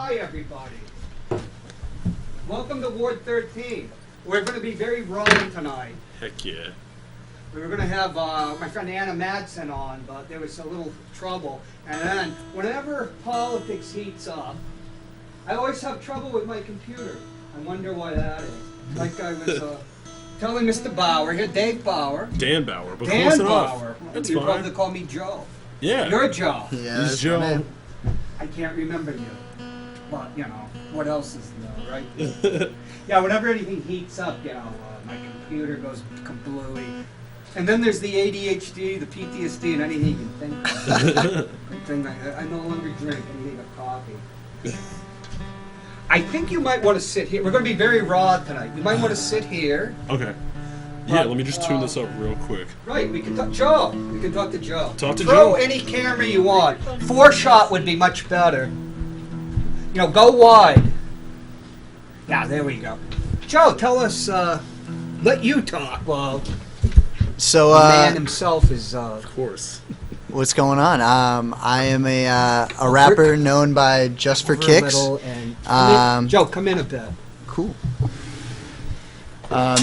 Hi, everybody. Welcome to Ward 13. We're going to be very raw tonight. Heck yeah. We were going to have my friend Anna Madsen on, but there was a little trouble. And then, whenever politics heats up, I always have trouble with my computer. I wonder why that is. Like I was telling Mr. Bauer here, Dave Bauer. Dan Bauer, but Dan close enough. Bauer. That's You're fine. probably call me Joe. Yeah. You're Joe. Yeah, He's Joe. I can't remember you. But, you know, what else is new, right? Yeah, whenever anything heats up, you know, my computer goes kablooey. And then there's the ADHD, the PTSD, and anything you can think of. I no longer drink anything but coffee. I think you might want to sit here. We're going to be very raw tonight. You might want to sit here. Okay. Yeah, let me just tune this up real quick. Right, we can talk Joe. We can talk to Joe. Talk to Throw Joe. any camera you want. 4-shot would be much better. You know, go wide. Yeah, there we go. Joe, tell us, let you talk. Well, So, the man himself is, Of course. what's going on? I am a rapper known by Just for over a Kicks. little and Joe, come in a bit. Cool.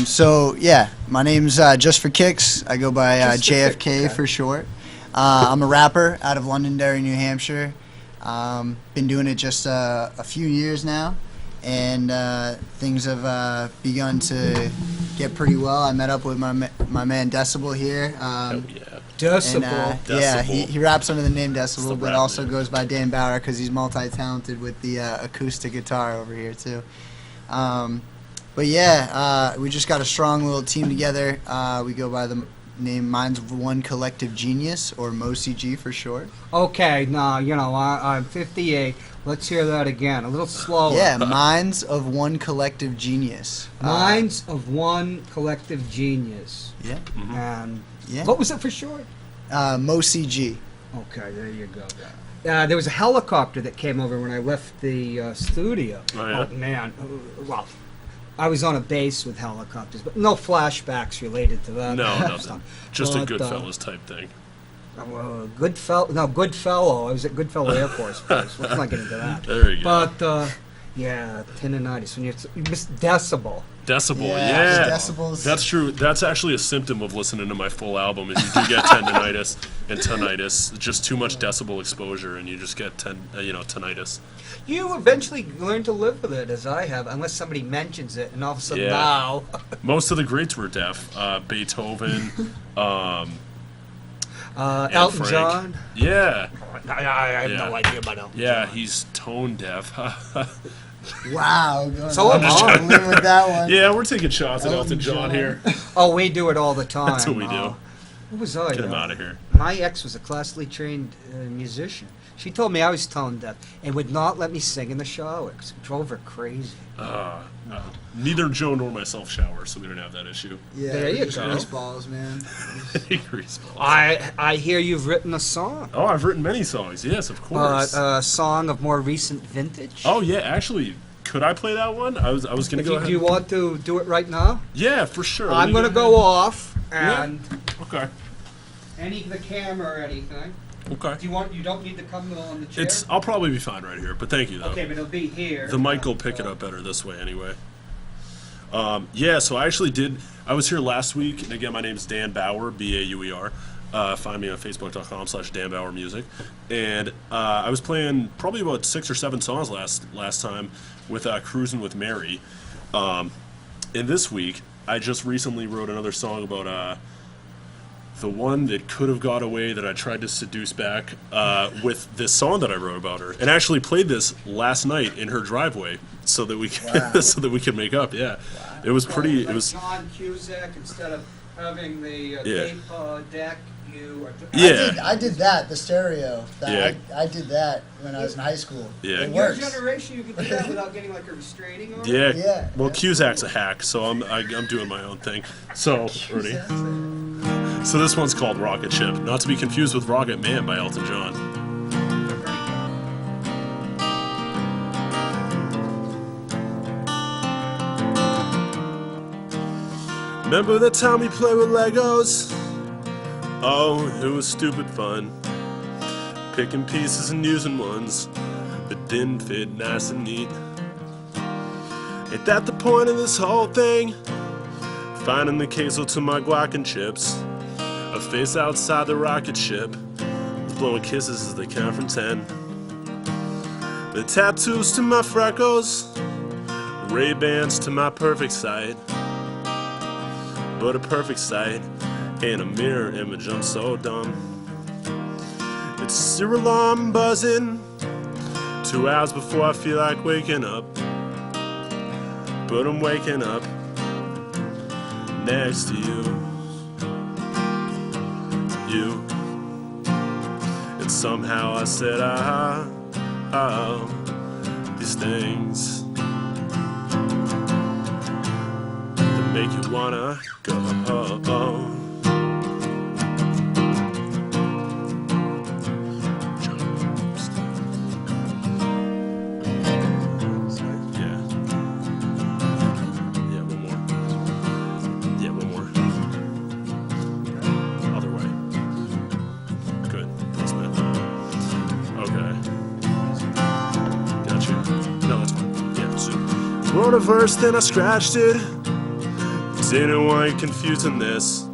So, yeah, my name's Just for Kicks. I go by Just for JFK Kicks, okay. for short. I'm a rapper out of Londonderry, New Hampshire. Been doing it just a few years now, and things have begun to get pretty well. I met up with my man Decibel here. Oh, yeah. Decibel. And, yeah, Decibel. he raps under the name That's the Decibel, but rap also name. goes by Dan Bauer because he's multi-talented with the acoustic guitar over here too. But yeah, we just got a strong little team together. We go by the name Minds of One Collective Genius, or MoCG for short. Okay, now, you know, I'm 58. Let's hear that again. A little slower. Yeah, Minds of One Collective Genius. Minds of One Collective Genius. Yeah. And Yeah. what was it for short? MoCG. Okay, there you go. There was a helicopter that came over when I left the studio. Oh, yeah? Man. Well, I was on a base with helicopters, but no flashbacks related to that. No, nothing. stuff. Just a But, Goodfellas type thing. Goodfellow. I was at Goodfellow Air Force Base. Let's not get into that. There you go. But, yeah, tendinitis. When you miss Decibel. Decibel, Yeah, yeah. Decibels. That's true. That's actually a symptom of listening to my full album is you do get tendinitis and tinnitus. Just too much decibel exposure and you just get tinnitus. You eventually learn to live with it, as I have, unless somebody mentions it, and all of a sudden Yeah. now. Most of the greats were deaf. Beethoven, Elton Frank. John. Yeah. I have Yeah. no idea about Elton Yeah, John. he's tone deaf. Wow. So am I. Live with that one. Yeah, we're taking shots at Elton Elton John John. here. Oh, we do it all the time. That's what we do. What was I? Get him out of here. My ex was a classically trained musician. She told me I was tone deaf and would not let me sing in the shower. It drove her crazy. Neither Joe nor myself shower, so we don't have that issue. Yeah, There you just go. grease balls, man. Greaseballs. I hear you've written a song. Oh, I've written many songs. Yes, of course. A song of more recent vintage. Oh yeah, actually, could I play that one? I was gonna If go you, ahead. do you want to do it right now? Yeah, for sure. I'm going to go off and Okay. the camera or anything. Okay. You don't need to come on the chair? I'll probably be fine right here, but thank you though. Okay, but it'll be here. The mic will pick it up better this way anyway. Yeah, so I actually did. I was here last week, and again, my name's Dan Bauer, B-A-U-E-R. Find me on Facebook.com/DanBauerMusic. And I was playing probably about 6 or 7 songs last time with Cruising with Mary. And this week, I just recently wrote another song about the one that could have got away that I tried to seduce back with this song that I wrote about her, and actually played this last night in her driveway so that we could, so that we could make up. Yeah, it was pretty. It was John Cusack instead of having the Yeah. tape deck. You. Yeah. I did that, the stereo. Yeah. I did that when I was in high school. Yeah. It In your works. generation, you could do that without getting like a restraining order. yeah. Yeah. Well, Cusack's a hack, so I'm doing my own thing. So ready. So this one's called Rocket Ship, not to be confused with Rocket Man by Elton John. Remember the time we played with Legos? Oh, it was stupid fun. Picking pieces and using ones that didn't fit nice and neat. Ain't that the point of this whole thing? Finding the queso to my guac and chips, a face outside the rocket ship, blowing kisses as they count from 10. The tattoos to my freckles, Ray-Bans to my perfect sight. But a perfect sight ain't a mirror image, I'm so dumb. It's your alarm buzzing 2 hours before I feel like waking up. But I'm waking up next to you. And somehow I said, these things that make you wanna go. Wrote a verse, then I scratched it. Didn't want you confusing this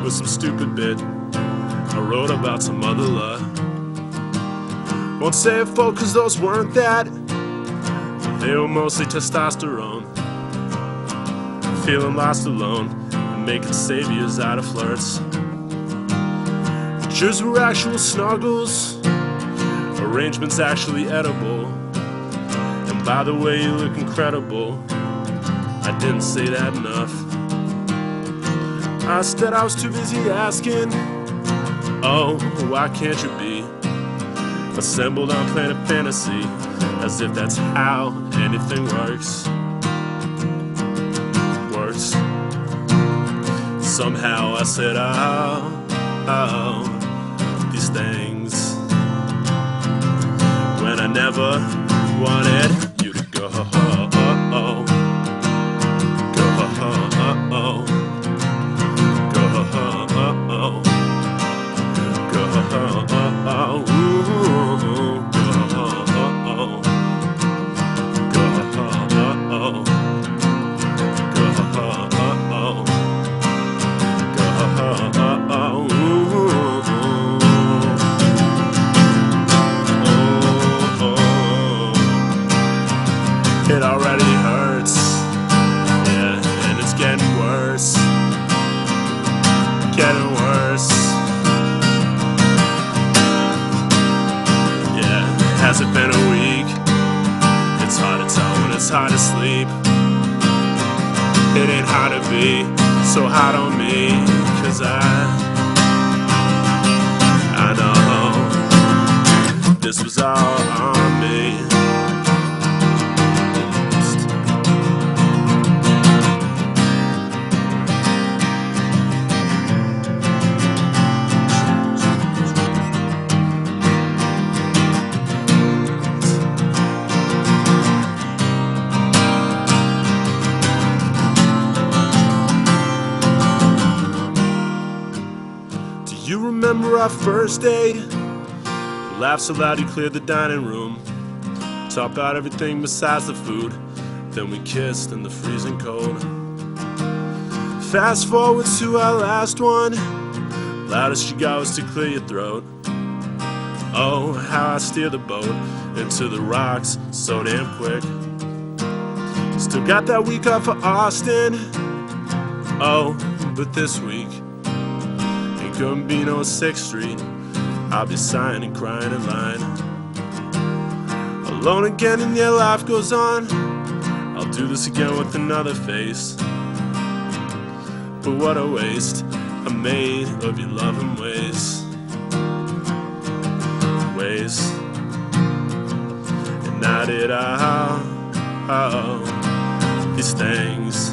with some stupid bit I wrote about some other love. Won't say it, folk, cause those weren't that. They were mostly testosterone. Feeling lost alone and making saviors out of flirts. Pictures were actual snuggles, arrangements actually edible. By the way, you look incredible. I didn't say that enough. I said I was too busy asking, oh, why can't you be assembled on Planet Fantasy? As if that's how anything works. Somehow I said, these things when I never wanted you to go. It already hurts, yeah, and it's getting worse, getting worse. Yeah, has it been a week? It's hard to tell when it's hard to sleep. It ain't hard to be so hard on me, cause I know this was all on me. You remember our first date? We laughed so loud you cleared the dining room. Talked about everything besides the food. Then we kissed in the freezing cold. Fast forward to our last one. Loudest you got was to clear your throat. Oh, how I steer the boat into the rocks so damn quick. Still got that week off for Austin. Oh, but this week couldn't be no 6th Street. I'll be sighing and crying in line. Alone again and your life goes on. I'll do this again with another face. But what a waste I made of your loving ways. And I did these things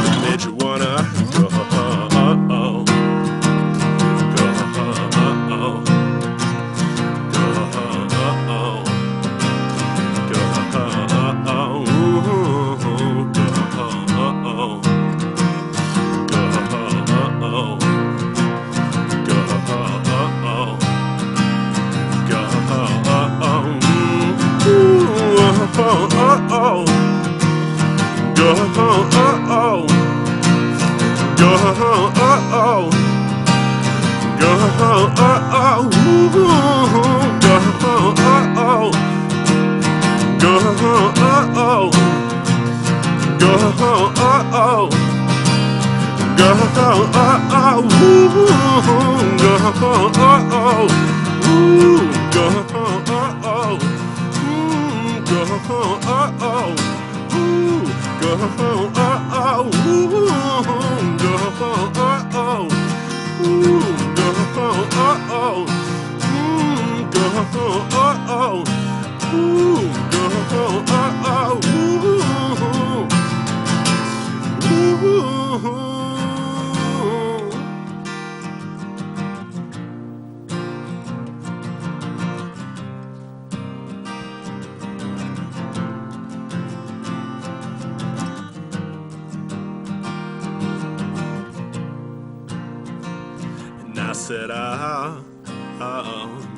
that made you wanna go. And I said,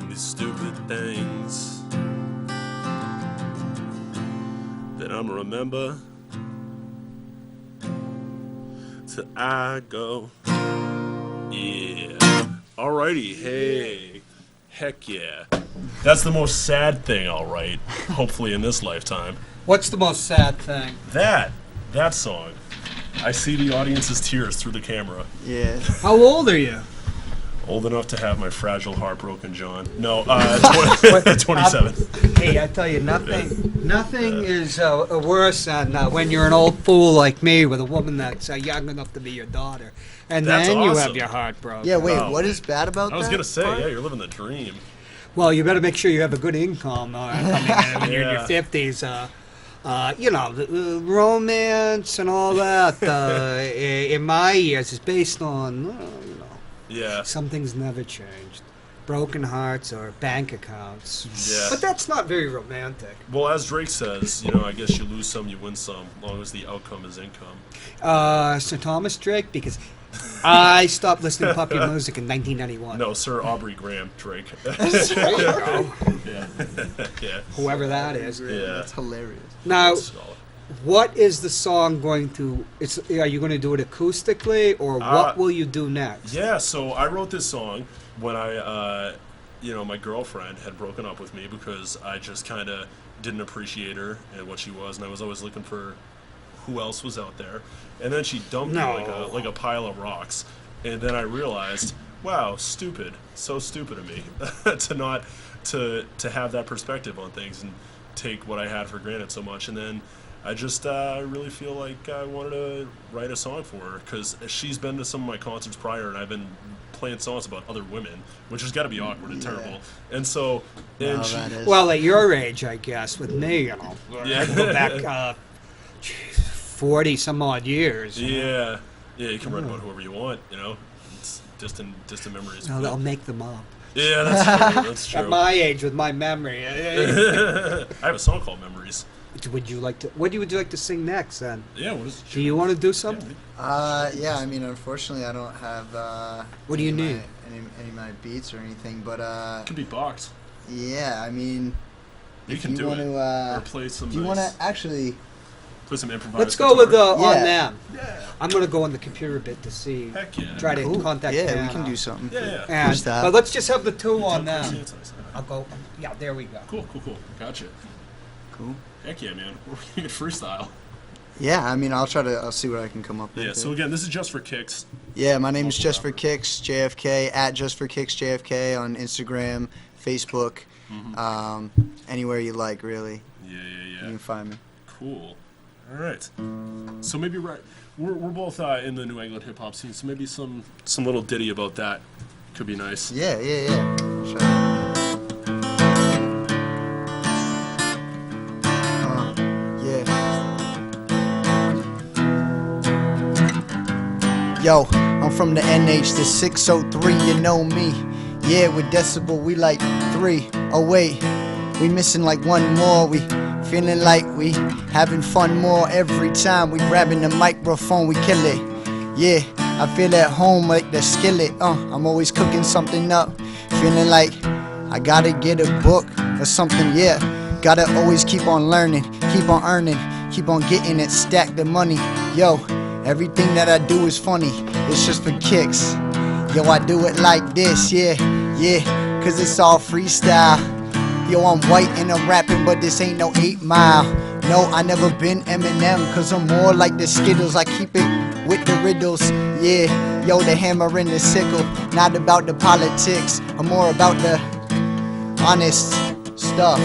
these stupid things that I'm gonna remember till I go. Yeah. Alrighty, hey. Heck yeah. That's the most sad thing I'll write, hopefully in this lifetime. What's the most sad thing? That song. I see the audience's tears through the camera. Yeah. How old are you? Old enough to have my fragile heart broken, John. No, 27. Hey, I tell you, nothing is worse than when you're an old fool like me with a woman that's young enough to be your daughter, and That's then you awesome. have your heart broken. Yeah, wait, Oh. what is bad about that? I was gonna say, part? yeah, you're living the dream. Well, you better make sure you have a good income coming in when you're in your Yeah. 50s. You know, the romance and all that in my years is based on, you know, Yeah. some things never changed. Broken hearts or bank accounts. Yeah. But that's not very romantic. Well, as Drake says, you know, I guess you lose some, you win some, as long as the outcome is income. Sir Thomas Drake, because I stopped listening to popular music in 1991. No, Sir Aubrey Graham Drake. There you go. Yeah. Yeah. Whoever that is. Yeah. That's hilarious. Now, Solid. what is the song going to? Are you going to do it acoustically, or what will you do next? Yeah, so I wrote this song when my girlfriend had broken up with me because I just kind of didn't appreciate her and what she was, and I was always looking for who else was out there. And then she dumped me like a pile of rocks, and then I realized, wow, stupid, so stupid of me to not to have that perspective on things and take what I had for granted so much. And then I just really feel like I wanted to write a song for her because she's been to some of my concerts prior, and I've been playing songs about other women, which has got to be awkward and terrible. And so, and No, she, that is. Well, at your age, I guess, with me, you know, Yeah. I go back 40 some odd years. you know. yeah, you can write about whoever you want, you know. It's distant memories. No, I'll make them up. Yeah, that's true. That's At true. my age, with my memory. I have a song called Memories. Would you like to? What would you like to sing next? Then, Yeah, what is it? do you want to do something? Yeah, I mean, unfortunately, I don't have. What do you any of need? my- any of my beats or anything, but It could be box. yeah, I mean, You if can you do want it. to, Or play some. do you want to actually? play some improvised? Let's go with guitar. on Yeah. them. Yeah. I'm gonna go on the computer a bit to see. Heck yeah. Try to Cool. contact. Yeah, Hannah. we can do something. Yeah. And, Push that. but let's just have the two on Yeah, them. it's nice. I'll go. Yeah, there we go. Cool. Gotcha. Cool. Heck yeah, man. We're gonna freestyle. Yeah, I mean, I'll see what I can come up with. Yeah. So again, this is just for kicks. Yeah, my name is Local Just for rapper. Kicks JFK at Just for Kicks JFK on Instagram, Facebook, anywhere you like, really. Yeah. You can find me. Cool. All right. So maybe we're both in the New England hip hop scene. So maybe some little ditty about that could be nice. Yeah. Sure. Yeah. Yo, I'm from the NH to 603, you know me. Yeah, with Decibel, we like 3. Oh wait, we missing like one more. We feeling like we having fun more every time we grabbing the microphone, we kill it. Yeah, I feel at home like the skillet. I'm always cooking something up, feeling like I gotta get a book or something. Yeah, gotta always keep on learning, keep on earning, keep on getting it, stack the money. Yo, everything that I do is funny, it's just for kicks. Yo, I do it like this, yeah, cause it's all freestyle. Yo, I'm white and I'm rapping, but this ain't no 8 Mile. No, I never been Eminem, cause I'm more like the Skittles. I keep it with the riddles, yeah. Yo, the hammer and the sickle, not about the politics. I'm more about the honest stuff.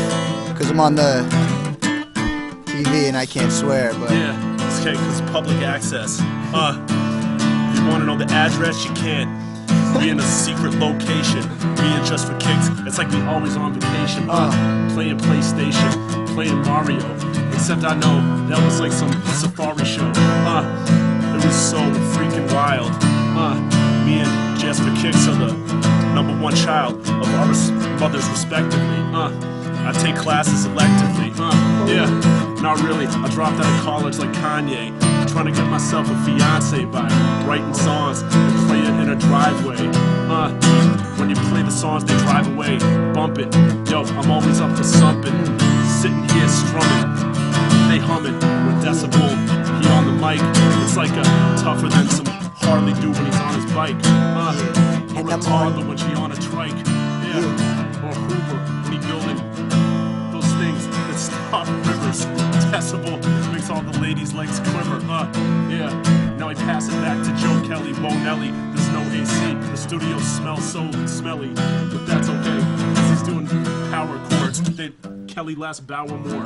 Cause I'm on the TV and I can't swear, but Yeah, it's okay, cause public access. If you wanna know the address, you can't. We in a secret location. We in just for kicks. It's like we always on vacation. Playing PlayStation, playing Mario. Except I know that was like some safari show. It was so freaking wild. Me and Just for Kicks are the #1 child of our mothers respectively. I take classes electively. Yeah, not really. I dropped out of college like Kanye, trying to get myself a fiance by writing songs and play it in a driveway. When you play the songs, they drive away. Bump it. Yo, I'm always up to something. Sitting here strumming. They humming with decibel. He on the mic. It's like a tougher than some Harley do when he's on his bike. Or a toddler when she on a trike. Yeah. Or Hoover when he building those things that stop rivers. Decibel makes all the ladies' legs quiver. Yeah. Now he passes back to Joe Kelly, Bo Nelly. There's no AC. The studio smells so smelly, but that's okay. 'Cause he's doing power chords. Kelly last Bauer more.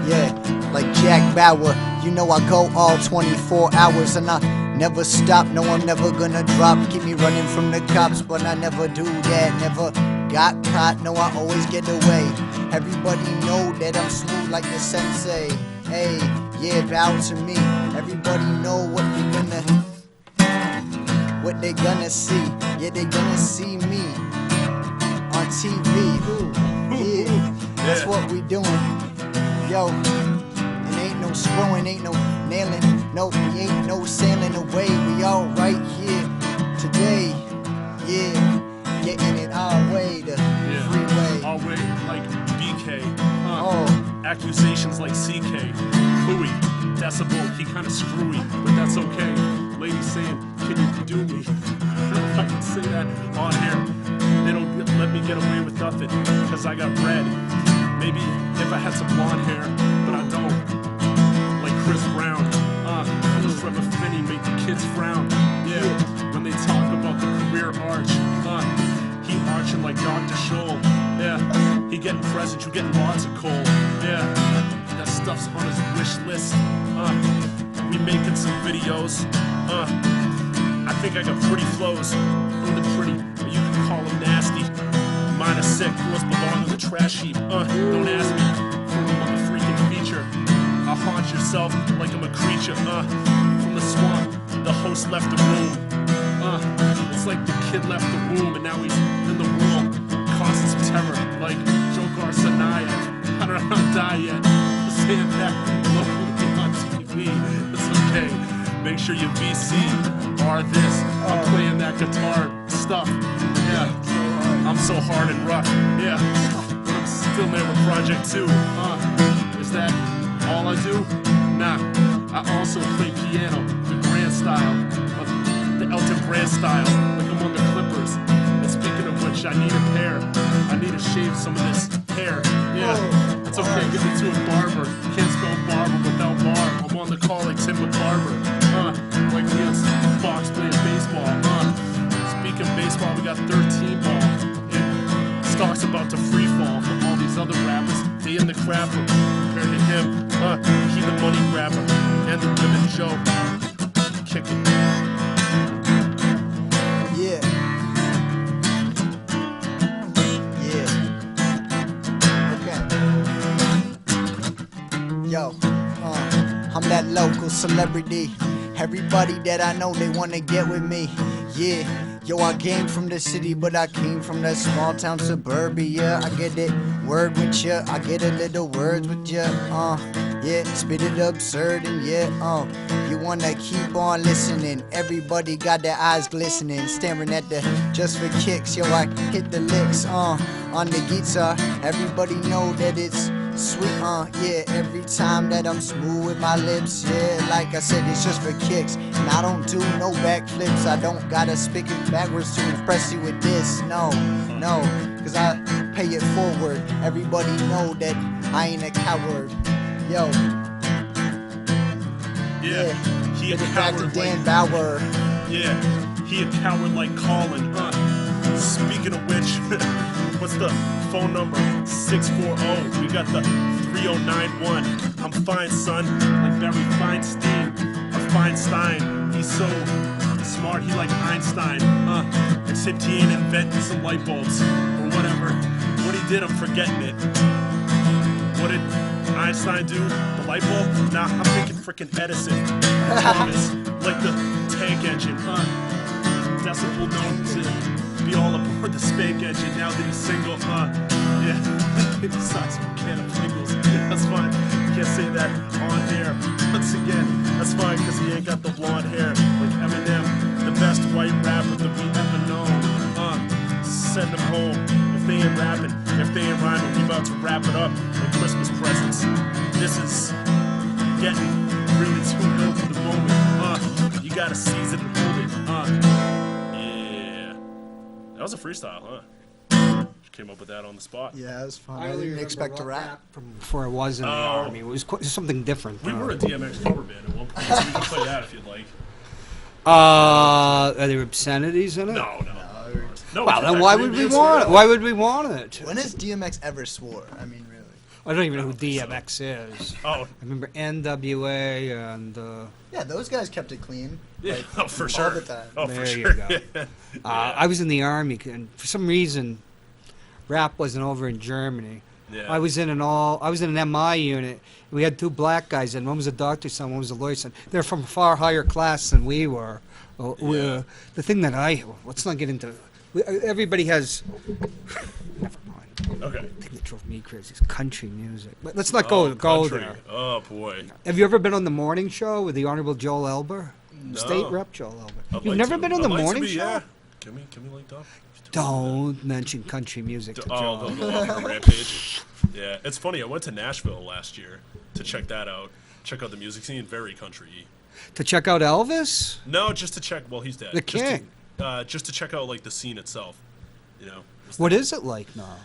yeah, like Jack Bauer. You know I go all 24 hours and I never stop. No, I'm never gonna drop. Keep me running from the cops, but I never do that. Never got caught. No, I always get away. Everybody know that I'm smooth like the sensei. Hey, yeah, bow to me. Everybody know what they gonna see. Yeah, they gonna see me on TV. Yeah, that's what we doing. Yo, and ain't no screwing, ain't no nailing. No, we ain't no sailing away. We all right here today. Yeah, getting it our way, the freeway. Our way, like BK. Accusations like CK. Louis, decibel, he kinda screwy, but that's okay. Ladies saying, can you do me? I can say that on air. They don't let me get away with nothing, cause I got red. Maybe if I had some blonde hair, but I don't. Like Chris Brown. Trevor Finney make the kids frown. Yeah, when they talk about the career arch. He arching like Dr. Scholl. Yeah, he getting presents, you getting lots of coal. Yeah, that stuff's on his wish list. We making some videos. I think I got pretty flows. I'm the pretty, or you can call them nasty. Mine are sick, yours belong on the trash heap. Don't ask me for a freaking feature. I'll haunt yourself like I'm a creature. From the swamp, the host left the room. It's like the kid left the womb and now he's in the womb, causing some terror, like Joe Garcia. I don't know how to die yet. Saying that locally on TV. It's okay. Make sure you VC or this. I'm playing that guitar stuff. Yeah, I'm so hard and rough. Yeah, but I'm still there with Project 2. Is that all I do? Nah, I also play piano, the grand style, the Elton Brand style, like I'm on the Clippers. And speaking of which, I need a pair. I need to shave some of this hair. Yeah, it's okay, give it to a barber. Can't spell barber without bar. I'm on the call like Tim McBarber. Like me on Fox playing baseball. Speaking baseball, we got 13 ball. And stock's about to free fall for all these other rappers. They in the crapper. Compared to him, he the money grabber. And the women Joe. Kick it. Yeah. Okay. Yo, I'm that local celebrity. Everybody that I know, they wanna get with me. Yeah. Yo, I came from the city, but I came from that small town suburbia. I get it, word with ya. I get a little words with ya. Yeah, spit it absurd and yeah, you wanna keep on listening. Everybody got their eyes glistening, staring at the Just for Kicks. Yo, I hit the licks, on the guitar. Everybody know that it's sweet, yeah. Every time that I'm smooth with my lips, yeah. Like I said, it's just for kicks, and I don't do no backflips. I don't gotta speak it backwards to impress you with this. No, cause I pay it forward. Everybody know that I ain't a coward. Yo, yeah, he a get it back to coward Dan like Bauer. Yeah, he a coward like Colin. Speaking of which, what's the phone number? 640. We got the 3091. I'm fine, son. Like Barry Feinstein. Or Feinstein. He's so smart, he like Einstein. Except he ain't inventing some light bulbs. Or whatever. What he did, I'm forgetting it. What did Einstein do? The light bulb? Nah, I'm thinking frickin' Edison. Thomas. Like the tank engine. Decibel known to be all aboard the spank engine now that he's single. Yeah. Besides from can of Pringles. That's fine. Can't say that on air. Once again, that's fine because he ain't got the blonde hair. Like Eminem, the best white rapper that we ever known. Send them home. If they ain't rapping, if they ain't rhyming, we about to wrap it up like Christmas presents. This is getting really too real for the moment. You gotta seize it and hold it. Yeah. That was a freestyle, huh? Just came up with that on the spot. Yeah, it was fun. I only didn't remember expect to rock rap. From before I was in the army. It was something different. We were a DMX cover band at one point, so we can play that if you'd like. Are there obscenities in it? No. No, Well, then why would we want it? Why would we want it? When has DMX ever swore? I mean, really. I don't even know who DMX is. Oh, I remember NWA and Yeah, those guys kept it clean. yeah, Like, for all sure. the time. Oh, there for you sure. go. I was in the army, and for some reason, rap wasn't over in Germany. Yeah. I was in an MI unit. We had two black guys, and one was a doctor's son, one was a lawyer's son. They're from a far higher class than we were. Yeah. The thing that let's not get into. Everybody has. Never mind. Okay. The thing that drove me crazy is country music. But let's not go country. there. Oh boy. Have you ever been on the morning show with the Honorable Joel Elber? No. State Rep Joel Elber. I'd You've like never to. been on I'd the like to morning be, show? Yeah. Can we link up? Don't mention country music to Oh, Joel. they'll go off on a rampage. Yeah, it's funny. I went to Nashville last year to check that out. Check out the music scene. Very country. To check out Elvis? No, just to check. Well, he's dead. The Just king. just to check out like the scene itself. You know. What is it like now?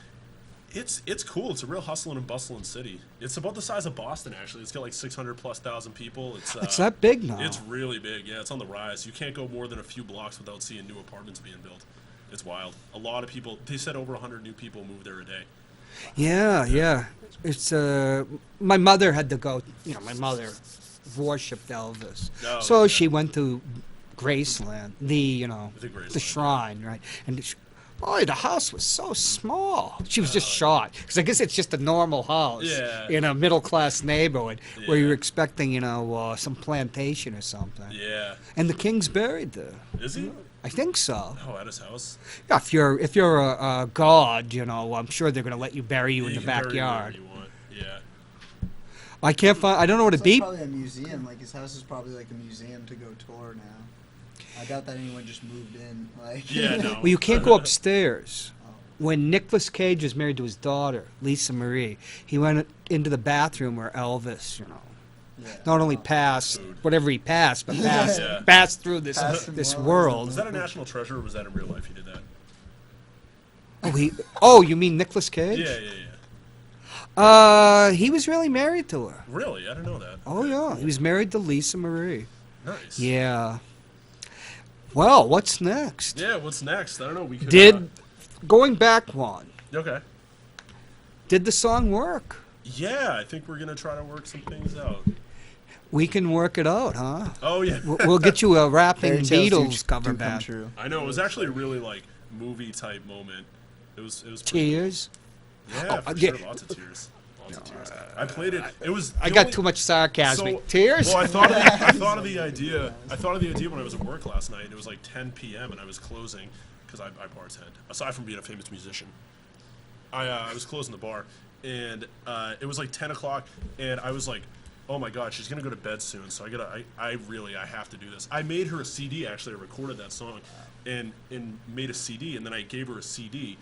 It's cool. It's a real hustling and bustling city. It's about the size of Boston, actually. It's got like 600,000+ people. It's that big now. It's really big. Yeah, it's on the rise. You can't go more than a few blocks without seeing new apartments being built. It's wild. A lot of people. They said over 100 new people move there a day. Yeah. It's my mother had to go. My mother worshipped Elvis, Oh, so yeah. she went to Graceland, the Graceland, shrine, right? And the house was so small. She was just shocked because I guess it's just a normal house Yeah. in a middle class neighborhood where Yeah. you're expecting some plantation or something. Yeah. And the king's buried there. Is he? I think so. Oh, at his house. Yeah, if you're a god, I'm sure they're gonna let you bury you in the can bury backyard. wherever you want. Yeah. I can't find. I don't know what It's a beep. probably a museum. Like, his house is probably like a museum to go tour now. I doubt that anyone just moved in. Like, Yeah. No. Well, you can't go upstairs. When Nicolas Cage was married to his daughter, Lisa Marie, he went into the bathroom where Elvis, Yeah. not only passed whatever he passed, but passed, Yeah. passed through this Passed from this world. world. Was that a national treasure, or was that in real life? He did that. You mean Nicolas Cage? Yeah. He was really married to her. Really? I didn't know that. Oh yeah, he was married to Lisa Marie. Nice. Yeah. Well, what's next? Yeah. What's next? I don't know. We could. Going back one, Okay. did the song work? Yeah, I think we're gonna try to work some things out. We can work it out, huh? Oh yeah. We'll get you a rapping Fairy tales Beatles cover do come band. true. I know. It was actually a really like movie type moment. It was. Pretty Tears. cool. Yeah, for yeah. sure. Lots of tears. Lots of tears. I played it. It was. I the got only- too much sarcasm. So- Tears. Well, I thought of the idea. I thought of the idea when I was at work last night. It was like 10 p.m. and I was closing because I bartend. Aside from being a famous musician, I was closing the bar, and it was like 10 o'clock, and I was like, oh my god, she's gonna go to bed soon, so I have to do this. I made her a CD. Actually, I recorded that song, and made a CD, and then I gave her a CD.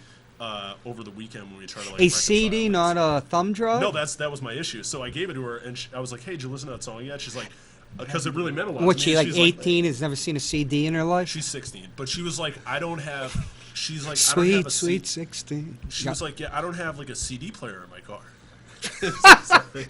Over the weekend when we tried to like a CD, reconcile not a thumb drive. No, that was my issue. So I gave it to her, and I was like, "Hey, did you listen to that song yet?" She's like, "Because it really meant a lot." What, to she me. like She's 18, has never seen a CD in her life? She's 16, but she was like, "I don't have." She's like, "I don't have Sweet, a sweet C-" 16. She was like, "Yeah, I don't have like a CD player in my car."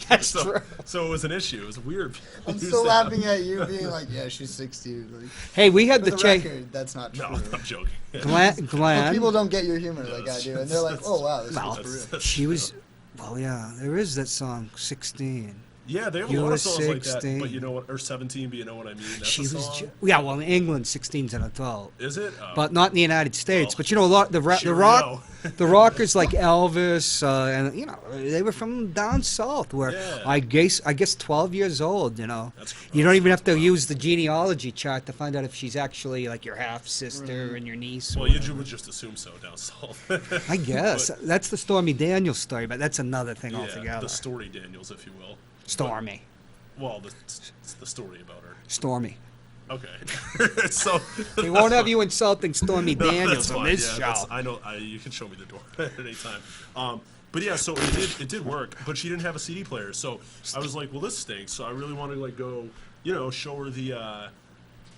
That's so, true. So it was an issue. It was weird. I'm still laughing at you being like, yeah, she's 16. Like, Hey, we had for the the change. record, that's not true. No, I'm joking. But Glenn. people don't get your humor like I do, and they're like, oh wow, this Well, is for real. She was. Well, yeah, there is that song, 16. Yeah, they have a You lot were of songs like that. 16. But you know what? Or 17, but you know what I mean? That's She a was. song. Yeah, well, in England, 16's an adult. Is it? Oh. But not in the United States. Well, But you know, a lot the sure rock, know. the rockers like Elvis, and you know, they were from down south, where Yeah. I guess 12 years old. You know, That's you don't even have to rough. use the genealogy chart to find out if she's actually like your half sister and your niece. or Well, you whatever. would just assume so down south. I guess that's the Stormy Daniels story, but that's another thing Yeah, altogether. the story Daniels, if you will. Stormy, Well, it's the story about her. Stormy. Okay. So We won't have you insulting Stormy No, Daniels that's on fine. this Yeah, show. that's- I know. You can show me the door at any time. But yeah, so it did work. But she didn't have a CD player, so I was like, well, this stinks. So I really wanted to like go, show her the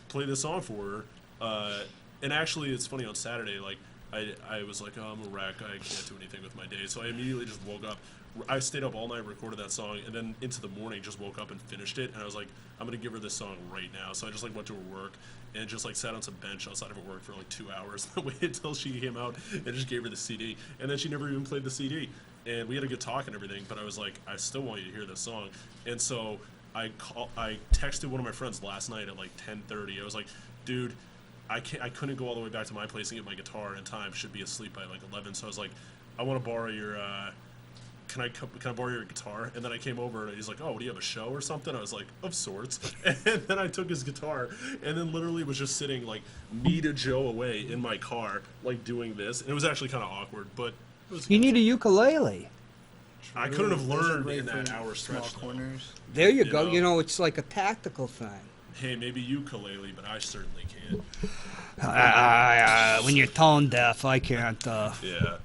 play this song for her. And actually, it's funny on Saturday, like I was like, oh, I'm a wreck. I can't do anything with my day. So I immediately just woke up. I stayed up all night, recorded that song, and then into the morning just woke up and finished it. And I was like, I'm gonna give her this song right now. So I just like went to her work and just like sat on some bench outside of her work for like 2 hours. I waited until she came out and just gave her the CD. And then she never even played the CD. And we had a good talk and everything. But I was like, I still want you to hear this song. And so I texted one of my friends last night at like 10:30. I was like, dude, I couldn't go all the way back to my place and get my guitar in time. Should be asleep by like 11. So I was like, I want to borrow your. Can I borrow your guitar? And then I came over and he's like, oh, do you have a show or something? I was like, of sorts. And then I took his guitar and then literally was just sitting like me to Joe away in my car, like doing this. And it was actually kind of awkward, but it was. You need a ukulele. I couldn't have Those are learned great in that for hour small stretch. Though. corners. There you You go. know. You know, it's like a tactical thing. Hey, maybe ukulele, but I certainly can't. When you're tone deaf, I can't. Yeah.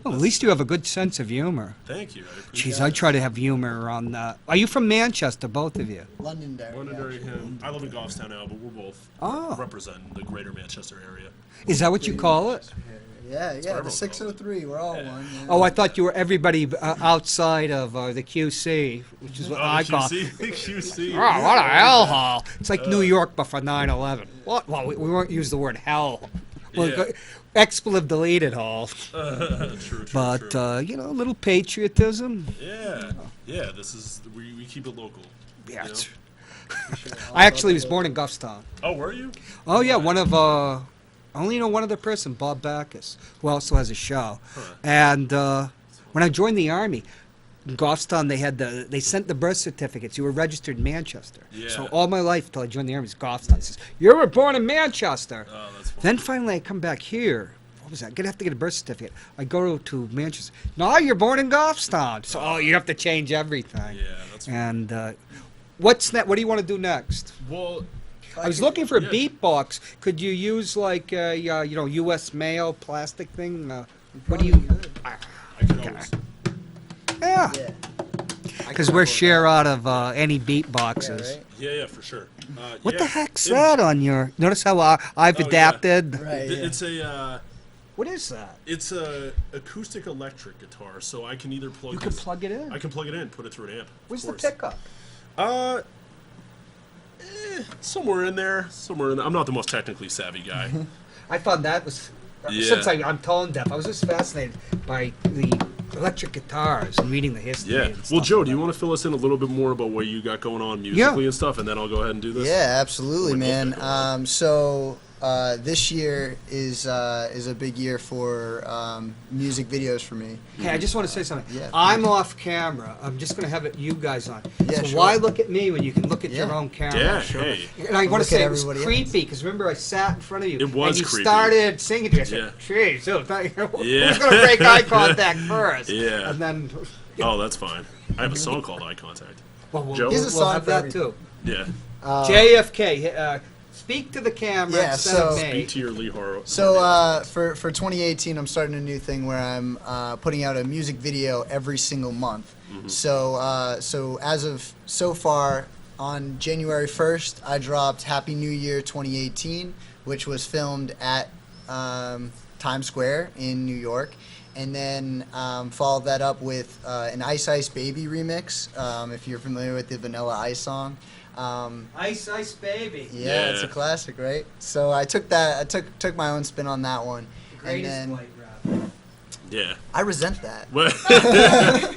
Well, at least you have a good sense of humor. Thank you. I appreciate Jeez, I try to have humor on that. Are you from Manchester, both of you? Londonderry. Londonderry, actually. him. I live in Goffstown now, but we're both Oh. represent the greater Manchester area. Is that what you call it? Yeah, what the everyone 603. We're all one. Yeah. Oh, I thought you were everybody outside of the QC, which is what I call. QC. QC. Oh, what a hellhole! It's like New York, but for 9/11. What? Well, we won't use the word hell. Well, Yeah. expletive deleted hall. True, But true. a little patriotism. Yeah. This is we keep it local. Yeah. you know? I actually was born in Goffstown. Oh, were you? Oh yeah, one of I only know one other person, Bob Backus, who also has a show. Huh. And when I joined the army, in Goffstown they sent the birth certificates. You were registered in Manchester. Yeah. So all my life till I joined the army was Goffstown. It says, you were born in Manchester. Oh, that's fun. Then finally I come back here. What was that? I'm gonna have to get a birth certificate. I go to Manchester. No, you're born in Goffstown. So you have to change everything. Yeah, that's fun. And what's that? What do you want to do next? Well, I was looking for a yeah. beatbox. Could you use like U.S. mail plastic thing? What do Probably you? good. I could always. Yeah, Yeah. because we're share out of any Yeah, beatboxes. right? Yeah, for sure. What yeah. the heck's that on your? Notice how I've Oh, yeah. adapted. Right. Yeah. It's a What is that? it's a acoustic electric guitar, so I can either plug. You can this- plug it in. I can plug it in, put it through an amp. of Where's the course. pickup? Somewhere in there. I'm not the most technically savvy guy. I thought that was. Yeah. Since I'm tone deaf, I was just fascinated by the electric guitars and reading the history. Yeah. and Well, stuff Joe, like do you that. want to fill us in a little bit more about what you got going on musically and stuff, and then I'll go ahead and do this? Yeah, absolutely, Okay, man. go on. So this year is a big year for music videos for me. Hey, I just want to say something. Yeah, I'm off camera. I'm just going to have it you guys on. Yeah, so sure. why look at me when you can look at your Yeah. own camera? Yeah, hey. And I want Look to say at it was everybody creepy because remember I sat in front of you It was and you creepy. started singing to me. I said, Yeah. "Geez, who's Yeah. going to break eye contact first?" Yeah. And then, Oh, that's fine. I have a song called Eye Contact. well, we'll, Joe? we'll, Here's a we'll song have for that everything. too. Yeah. JFK, speak to the camera Yeah, instead so- of me. Speak to your Lee Horo. So for 2018, I'm starting a new thing where I'm putting out a music video every single month. Mm-hmm. So as of so far, on January 1st, I dropped Happy New Year 2018, which was filmed at Times Square in New York. And then followed that up with an Ice Ice Baby remix, if you're familiar with the Vanilla Ice song. Ice Ice Baby. Yeah, it's a classic, right? So I took took my own spin on that one. The greatest and then white rapper. Yeah. I resent that. Well,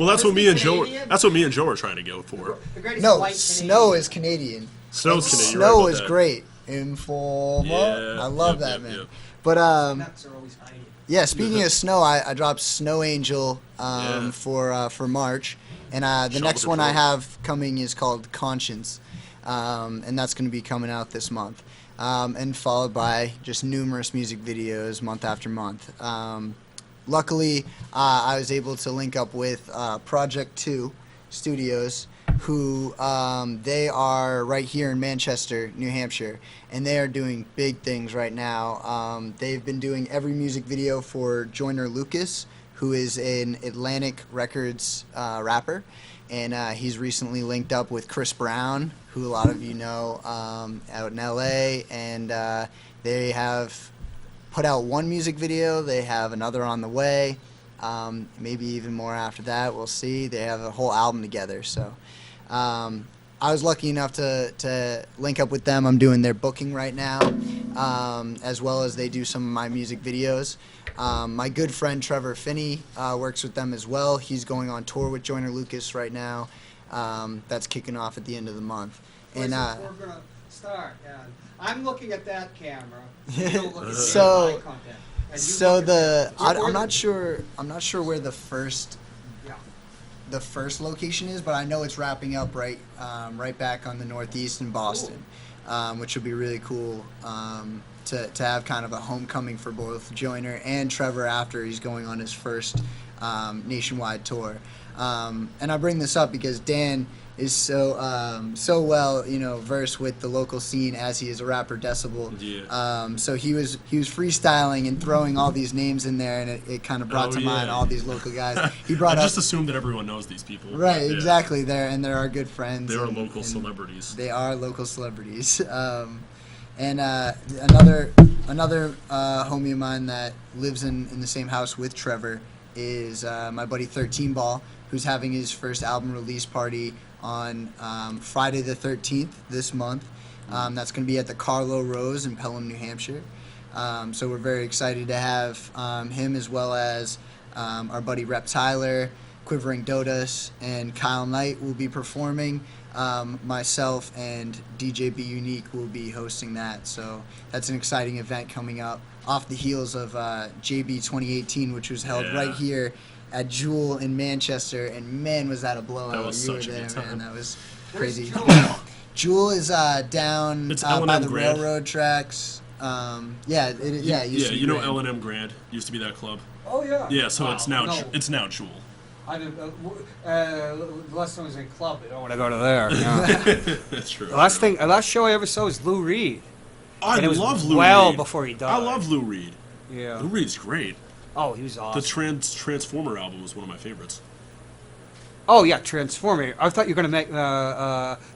that's what me and Joe. That's what me and Joe are trying to go for. The greatest No, white Snow is Canadian. Snow's Canadian. Snow You're right is about great. Informer. Yeah, I love yep, that, yep, man. yep. But Nuts are always hiding. yeah, speaking of Snow, I dropped Snow Angel Yeah. for March, and the Shop next with one the I Pro. have coming is called Conscience, and that's going to be coming out this month, and followed by just numerous music videos month after month. Luckily, I was able to link up with Project 2 Studios, who they are right here in Manchester, New Hampshire, and they are doing big things right now. They've been doing every music video for Joyner Lucas, who is an Atlantic Records rapper, and he's recently linked up with Chris Brown, who a lot of you know out in LA, and they have put out one music video. They have another on the way, maybe even more after that. We'll see. They have a whole album together, so I was lucky enough to link up with them. I'm doing their booking right now, as well as they do some of my music videos. My good friend Trevor Finney works with them as well. He's going on tour with Joyner Lucas right now. That's kicking off at the end of the month. Where's And the tour gonna start? And I'm looking at that camera. You don't look at So- the eye contact. And you so look at I'm not sure where the first Yeah. location is, but I know it's wrapping up right back on the Northeast in Boston, which would be really cool to have kind of a homecoming for both Joyner and Trevor after he's going on his first nationwide tour. And I bring this up because Dan is so well versed with the local scene as he is a rapper, Decibel. Yeah. So he was freestyling and throwing all these names in there, and it kind of brought to mind all these local guys. He brought I up just assume that everyone knows these people. right, Yeah. exactly. They're our good friends. They are and- local and celebrities. They are local celebrities. And another homie of mine that lives in the same house with Trevor is my buddy 13 Ball, who's having his first album release party on Friday the 13th this month. That's going to be at the Carlo Rose in Pelham, New Hampshire. So we're very excited to have him, as well as our buddy Rep Tyler, Quivering Dodas, and Kyle Knight will be performing. Myself and DJ B Unique will be hosting that. So that's an exciting event coming up off the heels of JB 2018, which was held right here at Jewel in Manchester, and man, was that a blowout. That was You such were a there, good man. time. That was Where's crazy. Jewel? Jewel is down It's by L&M the Grand. railroad tracks. Yeah, it used Yeah, to be you know Grand. L&M Grand used to be that club. Oh yeah. Yeah, so Wow, it's now no. it's now Jewel. I didn't. The last time I was in club, I don't want to go to there. Yeah. That's true. The last show I ever saw was Lou Reed. I and it was love Lou well Reed. before he died. I love Lou Reed. Yeah. Lou Reed's great. Oh, he was The awesome. Transformer album was one of my favorites. Oh yeah, Transformer. I thought you were gonna make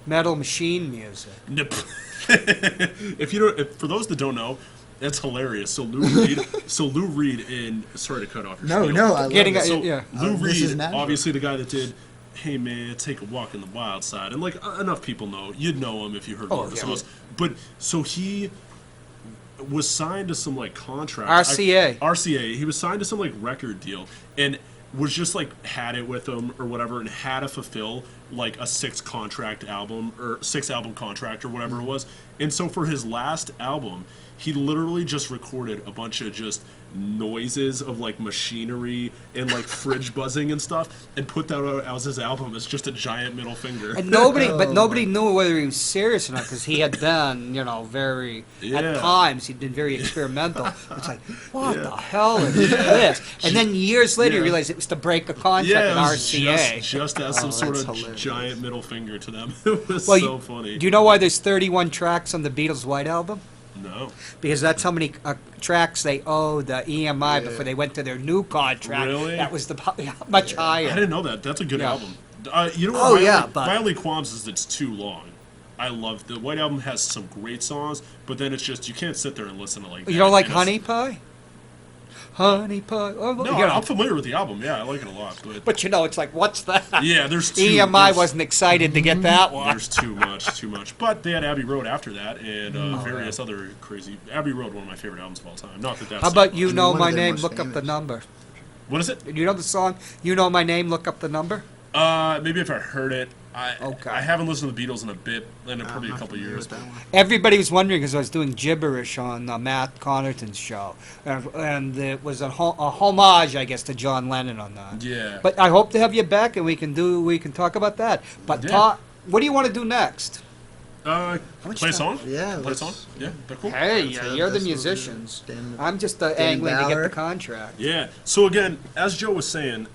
Metal Machine music. Nope. For those that don't know, that's hilarious. So Lou Reed in sorry to cut off your No, spiel. no, I love Getting it. a- So yeah. Lou This is Reed, natural. obviously the guy that did "Hey Man, Take a Walk in the Wild Side," and like enough people know, you'd know him if you heard more of his yeah. songs. But so he was signed to some like contract. RCA. RCA. He was signed to some like record deal and was just like had it with him or whatever, and had to fulfill like a 6 album contract or whatever it was. And so for his last album, he literally just recorded a bunch of just noises of like machinery and like fridge buzzing and stuff, and put that out as his album as just a giant middle finger. And nobody knew whether he was serious or not, because he had been, very Yeah. at times he'd been very experimental. It's like, what Yeah. the hell is this? And then years later, Yeah. you realize it was to break a contract Yeah, it at was RCA. just as some sort that's of hilarious. giant middle finger to them. It was Well, so funny. Do you know why there's 31 tracks on the Beatles' White Album? No. Because that's how many tracks they owed the EMI before they went to their new contract. Really? That was much higher. I didn't know that. That's a good Yeah. album. You know what? Oh, my yeah, only, but- my only qualms is it's too long. I love the White Album has some great songs, but then it's just you can't sit there and listen to like. You don't that. like And Honey Pie? Honey Pie. Oh, No, you know. I'm familiar with the album. Yeah, I like it a lot. But it's like, what's that? Yeah, there's too EMI there's- wasn't excited to get that one. There's too much. But they had Abbey Road after that, and various other crazy. Abbey Road, one of my favorite albums of all time. Not that that's. How about You I mean, Know one My of their Name, most Look Up the famous. Number? What is it? You know the song, You Know My Name, Look Up the Number? Maybe if I heard it. Okay. I haven't listened to the Beatles in a bit, in probably a couple years. That one. Everybody was wondering because I was doing gibberish on Matt Connarton's show, and it was a homage, I guess, to John Lennon on that. Yeah. But I hope to have you back, and we can talk about that. But Yeah. what do you want to do next? much Play a time? song? Yeah, Play a let's- song? Yeah, that cool? Hey, Let's have you're the this. musicians. Dan- I'm just angling to get Bauer. the contract. Yeah. So again, as Joe was saying,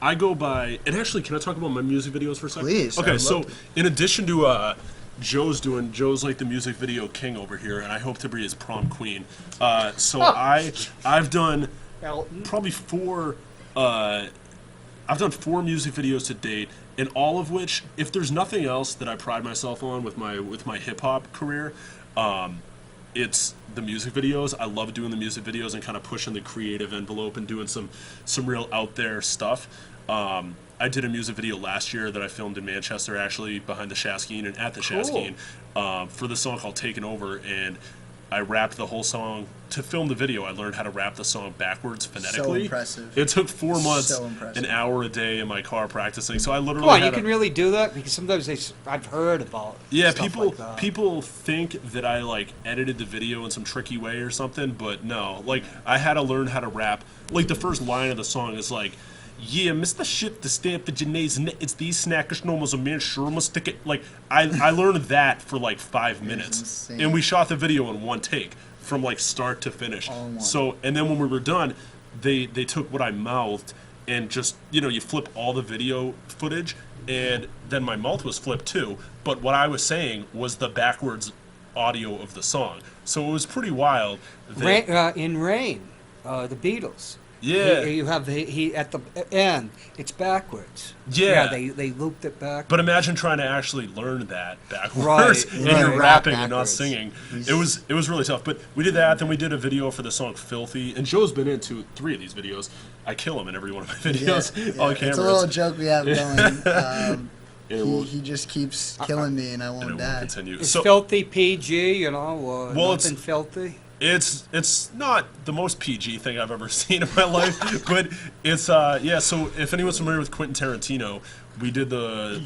I go by, and actually, can I talk about my music videos for a second? Please, Okay, I'd so love to. in addition to Joe's like the music video king over here, and I hope to be his prom queen. So I've done Elton. probably four. I've done 4 music videos to date, and all of which, if there's nothing else that I pride myself on with my hip hop career, it's the music videos. I love doing the music videos and kind of pushing the creative envelope and doing some real out there stuff. I did a music video last year that I filmed in Manchester, actually behind the Shaskeen and at the Shaskeen, for the song called "Taken Over," and I rapped the whole song. To film the video, I learned how to rap the song backwards phonetically. impressive. It took 4 months, So impressive. an hour a day in my car practicing. So I literally Come on, had you a- can really do that? Because sometimes I've heard about Yeah, stuff people like that. people think that I like edited the video in some tricky way or something, but no. Like I had to learn how to rap. Like the first line of the song is like, "Yeah, Mr. Shit, the stamp for Janae's it's these snackers normals a man sure must stick it." Like I learned that for like 5 minutes, insane. and we shot the video in one take from like start to finish. All in one. So and then when we were done, they took what I mouthed and just you flip all the video footage, and then my mouth was flipped too. But what I was saying was the backwards audio of the song. So it was pretty wild. that- In Rain, the Beatles. Yeah. You have he at the end. It's backwards. Yeah. They looped it back. But imagine trying to actually learn that backwards Right, and right. you're rapping and not Backwards. singing. It was really tough. But we did that. Then we did a video for the song "Filthy," and Joe's been into 3 of these videos. I kill him in every one of my videos on camera. It's a little joke we have going. It will- He just keeps killing me, and I and won't it will die. continue. It's So filthy PG, or Well, it's- nothing filthy. it's not the most PG thing I've ever seen in my life, but it's yeah. So if anyone's familiar with Quentin Tarantino, we did the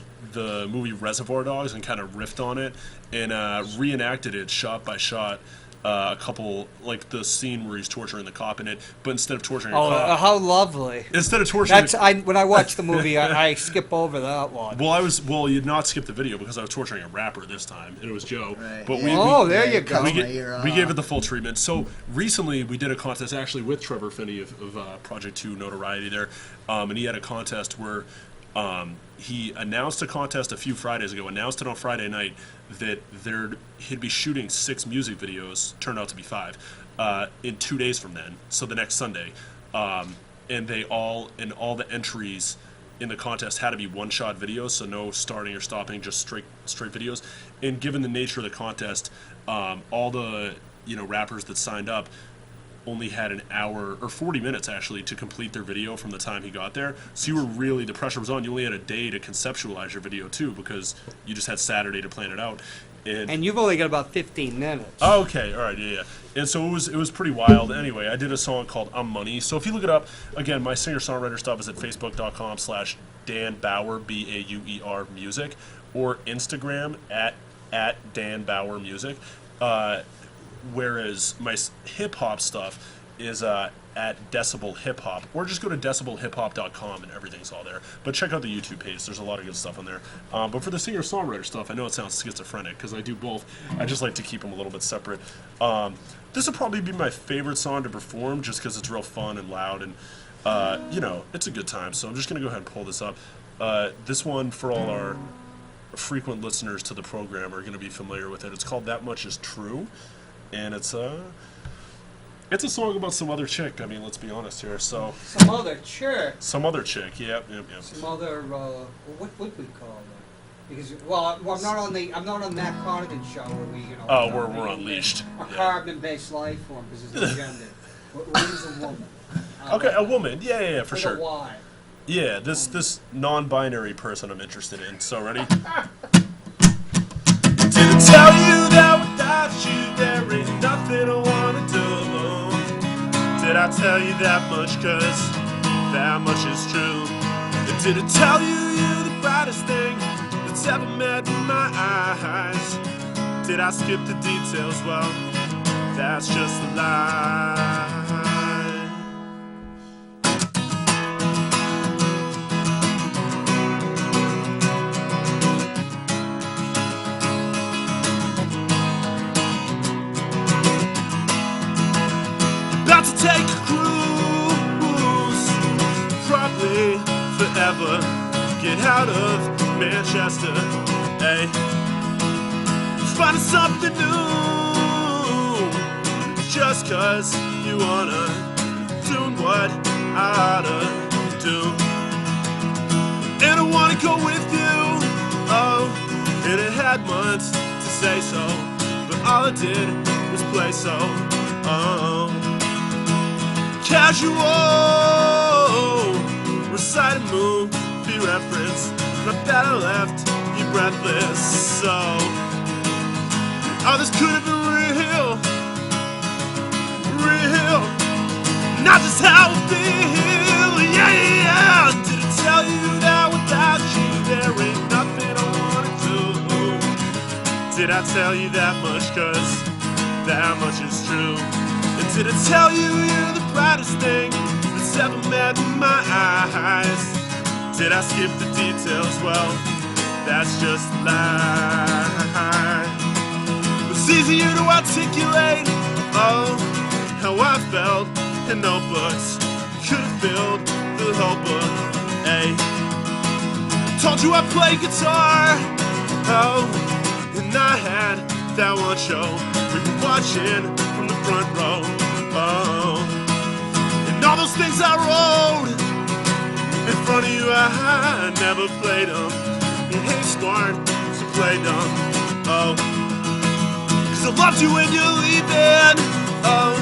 movie Reservoir Dogs and kind of riffed on it and reenacted it shot by shot. A couple like the scene where he's torturing the cop in it, but instead of torturing a Oh, cop, how lovely! instead of torturing, That's when I watch the movie, I skip over that one. well, you'd not skip the video because I was torturing a rapper this time, and it was Joe. Right, But yeah. Oh, there Yeah, you it go. cuts we, my ear we gave off. it the full treatment. So recently we did a contest actually with Trevor Finney of Project 2 Notoriety there, and he had a contest where he announced a contest a few Fridays ago, announced it on Friday night that he'd be shooting 6 music videos, turned out to be 5, in 2 days from then, so the next Sunday. And all the entries in the contest had to be one-shot videos, so no starting or stopping, just straight videos. And given the nature of the contest, all the rappers that signed up only had an hour or 40 minutes actually to complete their video from the time he got there. So you were really, the pressure was on. You only had a day to conceptualize your video too, because you just had Saturday to plan it out. And you've only got about 15 minutes. Oh, okay, all right, yeah. And so it was pretty wild. Anyway, I did a song called "I'm Money." So if you look it up, again, my singer-songwriter stuff is at facebook.com/Dan Bauer, Bauer music, or Instagram at Dan Bauer music. Whereas my hip-hop stuff is at Decibel Hip Hop, or just go to decibelhiphop.com and everything's all there. But check out the YouTube page. There's a lot of good stuff on there. But for the singer-songwriter stuff, I know it sounds schizophrenic because I do both. I just like to keep them a little bit separate. This would probably be my favorite song to perform just because it's real fun and loud and, it's a good time. So I'm just going to go ahead and pull this up. This one, for all our frequent listeners to the program, are going to be familiar with it. It's called "That Much Is True." And it's a song about some other chick. I mean, let's be honest here. So Some other chick. some other chick, yep. Some other, what would we call that? Because, I'm not on that Connarton show where we, Oh, we're unleashed. A Yeah. carbon-based life form, because it's no gender. What is a woman? Okay, a woman. Yeah, for With sure. a Y. Yeah, this non-binary person I'm interested in. So ready? Didn't tell you that without you there ain't nothing I wanna do. Did I tell you that much? 'Cause that much is true. And did it tell you you're the brightest thing that's ever met in my eyes? Did I skip the details? Well, that's just a lie. About to take a cruise, probably forever. Get out of Manchester, hey. Finding something new, just 'cause you wanna. Doing what I oughta do. And I wanna go with you, oh. And I had months to say so, but all I did was play so, oh. Casual, recite a movie reference, but that I left you breathless. So, oh, this could have been real, not just how I feel. Yeah. Did it tell you that without you there ain't nothing I wanna do? Did I tell you that much? 'Cause that much is true. And did it tell you you're the brightest thing that's ever met in my eyes? Did I skip the details? Well, that's just a lie. It's easier to articulate, oh, how I felt in notebooks. Could have filled the whole book, hey. Told you I play guitar, oh, and I had that one show we were watching from the front row, oh. And all those things I wrote in front of you, I never played them. You hate scorn, so play them, oh. 'Cause I loved you when you're leaving, oh.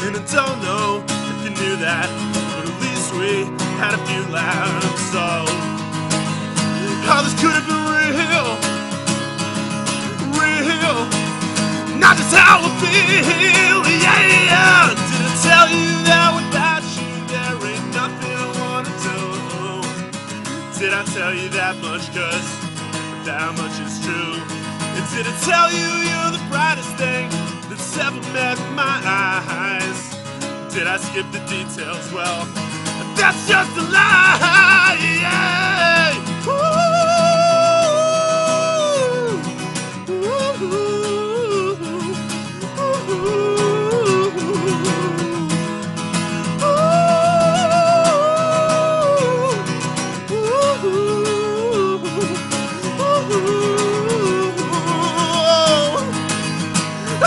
And I don't know if you knew that, but at least we had a few laughs, so. How this could have been real, not just how I feel, yeah. Did I tell you that without you there ain't nothing I wanna do? Did I tell you that much? 'Cause that much is true. And did it tell you you're the brightest thing that's ever met my eyes? Did I skip the details? Well, that's just a lie, yeah. Ooh.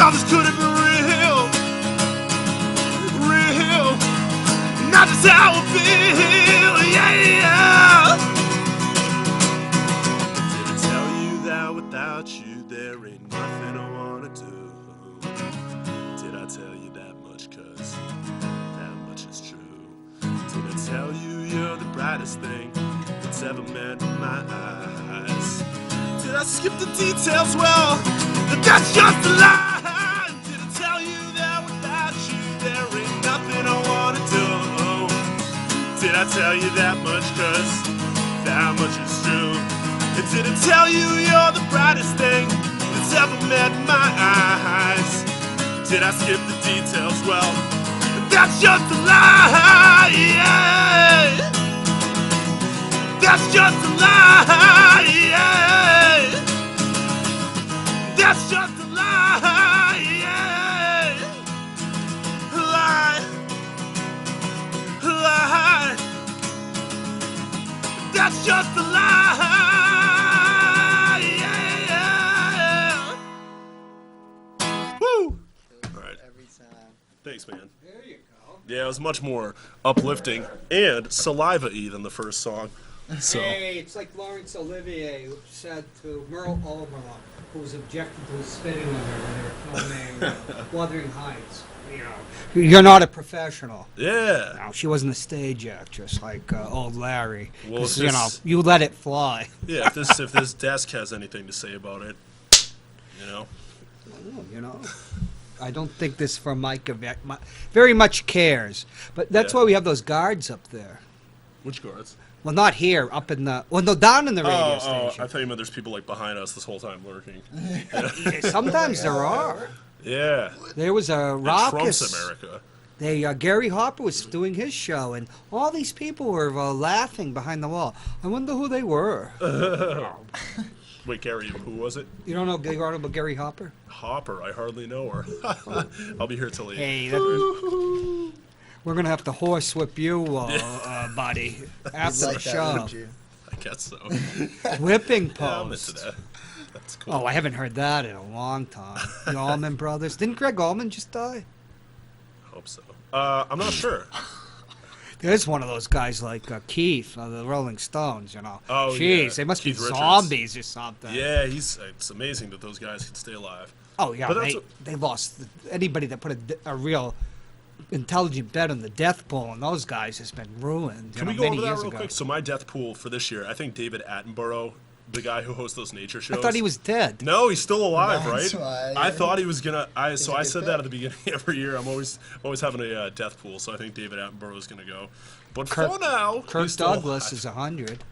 Oh, this could have been real, not just how I feel, yeah. Did I tell you that without you there ain't nothing I wanna do? Did I tell you that much? 'Cause that much is true. Did I tell you you're the brightest thing that's ever met my eyes? Did I skip the details? Well, that's just a lie. Did I tell you that without you there ain't nothing I wanna do? Did I tell you that much? 'Cause that much is true. And did it tell you you're the brightest thing that's ever met my eyes? Did I skip the details? Well, that's just a lie, yeah. That's just a lie, yeah. That's just a lie, yeah. Lie. That's just a lie, yeah. Woo! All right. Every time. Thanks, man. There you go. Yeah, it was much more uplifting and saliva-y than the first song. So. Hey, it's like Laurence Olivier who said to Merle Oberon, who was objected to spitting on her when they were filming Wuthering Heights. You're not a professional. Yeah. No, she wasn't a stage actress like old Larry. Well, 'Cause, if you let it fly. Yeah, if this desk has anything to say about it, you know. I don't think this Formica very much cares. But that's Yeah. why we have those guards up there. Which guards? Well, not here, up in the... Well, no, down in the radio Oh, station. I thought you meant there's people like behind us this whole time lurking. Sometimes there are. Yeah. There was a And raucous... Trump's America. Gary Hopper was doing his show, and all these people were laughing behind the wall. I wonder who they were. Wait, Gary, who was it? You don't know about Gary Hopper? Hopper. I hardly know her. I'll be here till 8. Hey, we're going to have to horsewhip you, buddy, after Like the that, show. wouldn't you? I guess so. Whipping Yeah, I'm into post. that. That's cool. Oh, I haven't heard that in a long time. The Allman Brothers. Didn't Greg Allman just die? Hope so. I'm not sure. There's one of those guys like Keith of the Rolling Stones, Oh, Jeez, yeah. they must Keith be Richards. zombies or something. Yeah, it's amazing that those guys can stay alive. Oh, yeah, But that's they lost anybody that put a real intelligent bet on the death pool, and those guys has been ruined. Can we go many over that years real ago. quick? So my death pool for this year, I think David Attenborough, the guy who hosts those nature shows. I thought he was dead. No, he's still alive, That's right? why, I yeah. thought he was gonna. So I good said bet. that at the beginning every year. I'm always having a death pool. So I think David Attenborough is gonna go. But for now, Kirk he's still Douglas alive. is 100.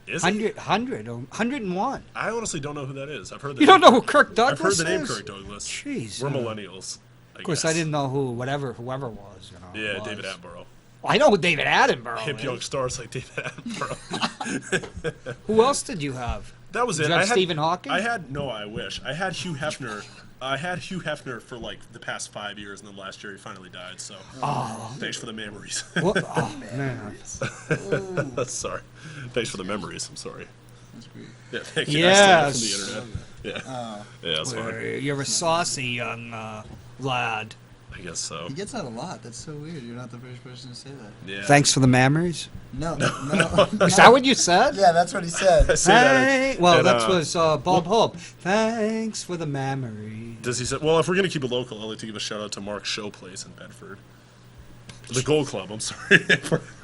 Is he? 101. I honestly don't know who that is. I've heard. The You name. don't know who Kirk I've Douglas heard the name is? Kirk Douglas. Jeez. We're millennials. Of course, I didn't know whoever was. Yeah, was. David Attenborough. I know who David Attenborough Hip is. young stars like David Attenborough. Who else did you have? That was Did it. you have I had Stephen Hawking? I wish. I had Hugh Hefner. I had Hugh Hefner for like the past 5 years, and then last year he finally died. So, thanks for the memories. What? Oh, man. Sorry. Thanks for the memories. I'm sorry. That's great. Yeah, thank you. Yes. I stole it from the internet. Yeah. Yeah, that's fine. You're a saucy young lad. I guess so. He gets that a lot. That's so weird. You're not the first person to say that. Yeah. Thanks for the memories. No. Is that what you said? Yeah, that's what he said. I say that. Well, and, that was Bob Hope. Thanks for the memories. Does he say? Well, if we're gonna keep it local, I'd like to give a shout out to Mark's show place in Bedford. The Gold Club. I'm sorry.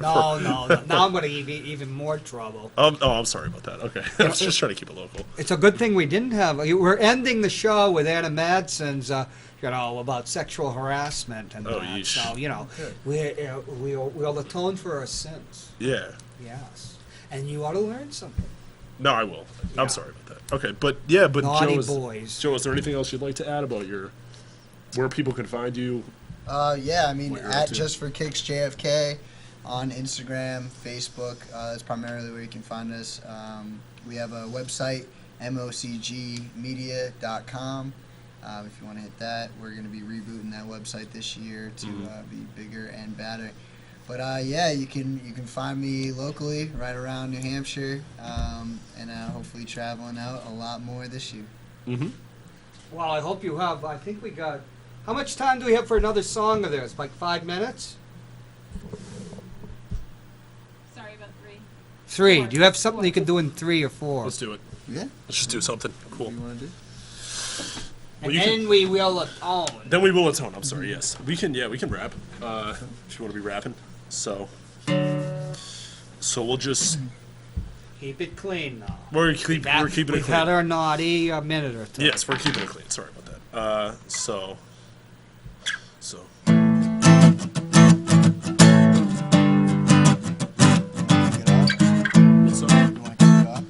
No. Now I'm going to even more trouble. I'm sorry about that. Okay. I was just trying to keep it local. It's a good thing we didn't have. We're ending the show with Anna Madsen's, about sexual harassment and Oh, that. yeesh. So, we'll atone for our sins. Yeah. Yes. And you ought to learn something. No, I will. Yeah. I'm sorry about that. Okay, but yeah, but Naughty Joe, boys. Joe, is there anything else you'd like to add about where people can find you? Yeah, I mean, What you're up at to. Just for Kicks JFK on Instagram, Facebook. That's primarily where you can find us. We have a website, mocgmedia.com. If you want to hit that, we're going to be rebooting that website this year to be bigger and better. But yeah, you can find me locally, right around New Hampshire, and hopefully traveling out a lot more this year. Mm-hmm. Well, I hope you have. I think we got. How much time do we have for another song of theirs? Like 5 minutes? Sorry about 3. 3. Do you have something you can do in 3 or 4? Let's do it. Yeah, Let's just do something cool. what do you want to do? And you then we will atone. Then we will atone. I'm sorry. Yes, we can. Yeah, we can rap. If you want to be rapping, so we'll just Keep it clean now. we're keeping it We've clean. had our naughty minute or two. Yes, we're keeping it clean. Sorry about that. So. Get off? What's up? You want to kick it off?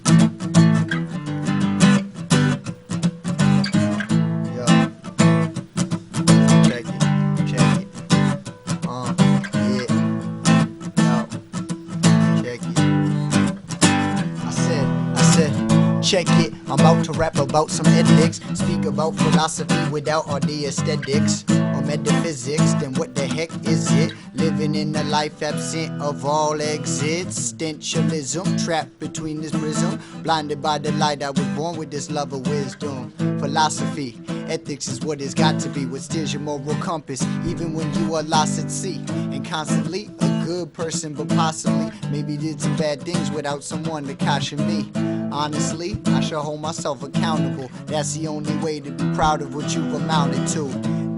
Yo. Check it. Yeah. Yo. Check it. I said, check it. I'm about to rap about some ethics. Speak about philosophy without all the aesthetics or metaphysics. Then what the heck is it? Living in a life absent of all existentialism. Trapped between this prism. Blinded by the light, I was born with this love of wisdom. Philosophy, ethics is what it's got to be. What steers your moral compass, even when you are lost at sea. And constantly a good person, but possibly maybe did some bad things without someone to caution me. Honestly, I should hold myself accountable. That's the only way to be proud of what you've amounted to.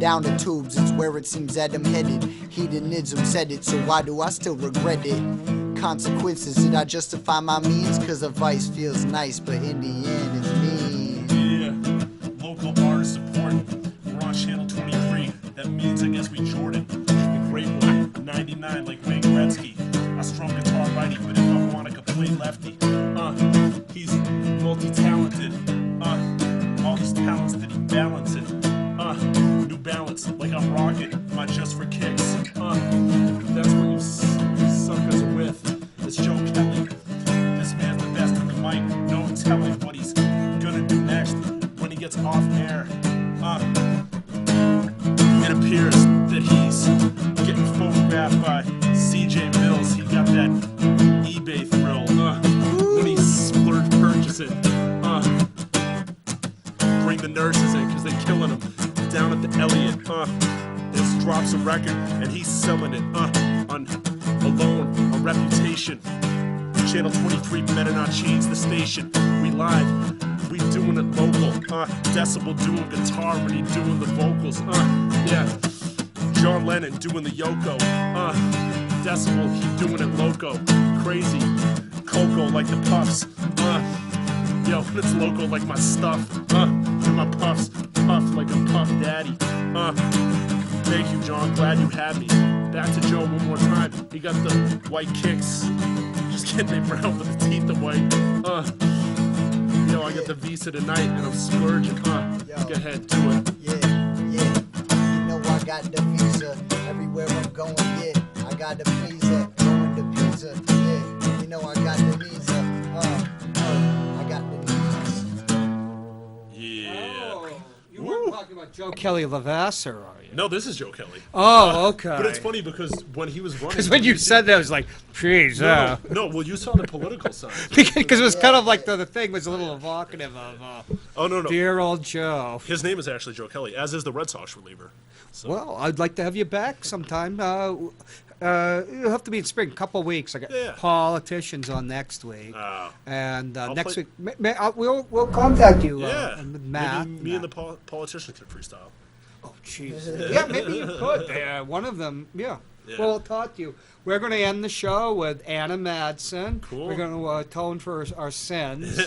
down the tubes, it's where it seems that I'm headed. Hedonism said it, so why do I still regret it? Consequences, did I justify my means? Cause a vice feels nice, but in the end it's mean. Yeah, local artist support. We're on channel 23. That means I guess we Jordan. The great one, 99 like Wayne Gretzky. I strum guitar righty, but if I want, I could play lefty. He's multi-talented. All these talents that he balances. New Balance, like I'm rocking. My just for kicks. That's what you suckers are with. It's Joe Kelly. This man's the best on the mic. No telling what he's gonna do next when he gets off air. It appears that he's getting photographed by CJ Mills. He got that eBay thrill when he splurged purchasing. Bring the nurses in because they're killing him down at the Elliott. This drops a record and he's selling it on alone, a reputation. Channel 23 better not change the station. We live, we doing it local. Decibel doing guitar when he doing the vocals. Yeah, John Lennon doing the Yoko. Decibel, he doing it loco. Crazy, Coco like the Puffs. Yo, it's loco like my stuff. To my puffs, puff like a puff daddy. Thank you, John. Glad you had me. Back to Joe one more time. He got the white kicks. Just kidding, they brown with the teeth of white. Yo, I got the visa tonight and I'm splurging. Go ahead, do it. Yeah. You know I got the visa. Everywhere I'm going, yeah. I got the visa. Going to pizza, yeah. You know I got the visa. I got the visa. Yeah. You weren't talking about Joe Kelly Lavasser, are you? No, this is Joe Kelly. Oh, okay. But it's funny because when he was running... Because when you said that, I was like, geez, No, well, you saw the political side. Because it was kind of like the thing was a little evocative of Oh, no. dear old Joe. His name is actually Joe Kelly, as is the Red Sox reliever. So. Well, I'd like to have you back sometime. You'll have to be in spring, a couple weeks. I got politicians on next week, and next week we'll contact you. With Matt. Maybe me and the politicians could freestyle. Oh, jeez. Yeah, maybe you could. One of them. Yeah. Well, I'll talk to you. We're going to end the show with Anna Madsen. Cool. We're going to atone for our sins,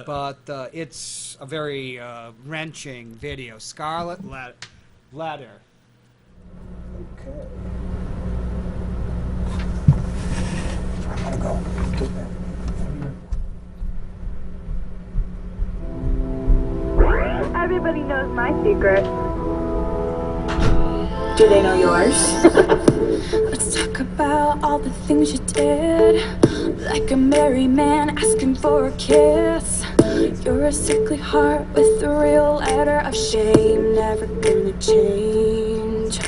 but it's a very wrenching video. Scarlet Letter. Okay. I gotta go. Everybody knows my secret. Do they know yours? Let's talk about all the things you did. Like a merry man asking for a kiss. You're a sickly heart with a real letter of shame. Never gonna change.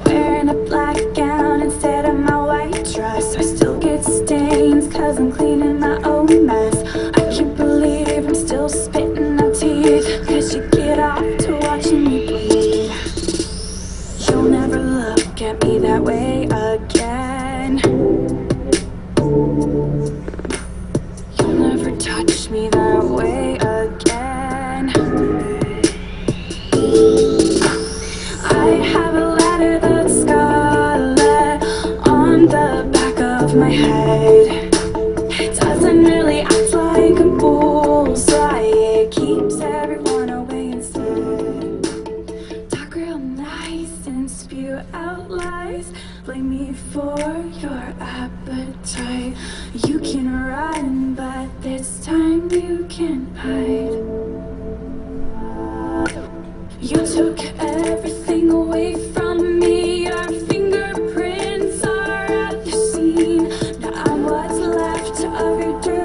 Wearing a black gown instead of my white dress. I still get stains cause I'm cleaning my own mess. I can't believe I'm still spitting out teeth cause you get off to watching me bleed. You'll never look at me that way again. You'll never touch me that way again. I have a letter that's scarlet on the back of my head. It doesn't really act like a bullseye. It keeps everyone away instead. Talk real nice and spew out lies. Blame me for your appetite. You can run, but this time you can't hide. You took everything away from me. Your fingerprints are at the scene. Now I'm what's left of your dream.